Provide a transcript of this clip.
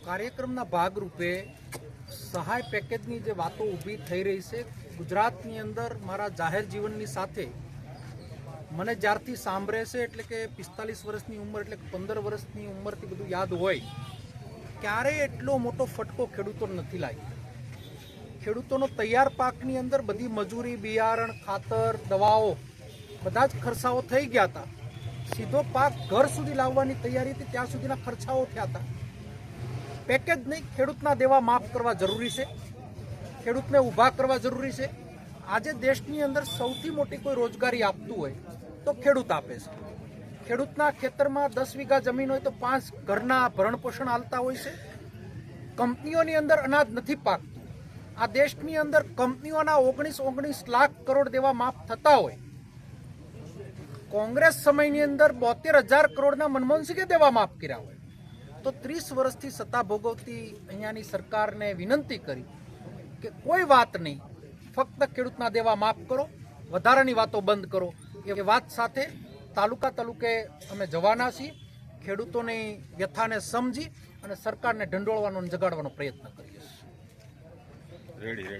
કાર્યક્રમના ભાગરૂપે સહાય પેકેજની જે વાતો ઊભી થઈ રહી છે, ગુજરાતની અંદર મારા જાહેર જીવનની સાથે મને જ્યારથી સાંભળે છે એટલે કે 45 વર્ષની ઉંમર એટલે 15 વર્ષની ઉંમરથી બધું યાદ હોય, ક્યારેય એટલો મોટો ફટકો ખેડૂતો નથી લાગ્યો. ખેડૂતોનો તૈયાર પાકની અંદર બધી મજૂરી, બિયારણ, ખાતર, દવાઓ બધા જ ખર્ચાઓ થઈ ગયા હતા. સીધો પાક ઘર સુધી લાવવાની તૈયારી હતી, ત્યાં સુધીના ખર્ચાઓ થયા હતા. પેકેજ નહીં, ખેડૂતના દેવા માફ કરવા જરૂરી છે, ખેડૂતને ઊભા કરવા જરૂરી છે. આજે દેશની અંદર સૌથી મોટી કોઈ રોજગારી આપતું હોય તો ખેડૂત આપે છે. ખેડૂતના ખેતરમાં 10 વીઘા જમીન હોય તો 5 ઘરના ભરણ પોષણ હાલતા હોય છે. કંપનીઓની અંદર અનાજ નથી પાકતું. આ દેશની અંદર કંપનીઓના 19 લાખ કરોડ દેવા માફ થતા હોય. કોંગ્રેસ સમયની અંદર 72,000 કરોડના મનમોહનસિંહે દેવા માફ કર્યા હોય. તો 30 વર્ષથી સત્તા ભોગવતી અહીંયાની સરકારને વિનંતી કરી કે કોઈ વાત નહીં, ફક્ત ખેડૂતના દેવા માફ કરો, વધારાની વાતો બંધ કરો. એ વાત સાથે તાલુકે અમે જવાના છીએ. ખેડૂતોની વ્યથાને સમજી અને સરકારને ઢંઢોળવાનો અને જગાડવાનો પ્રયત્ન કરીએ છીએ.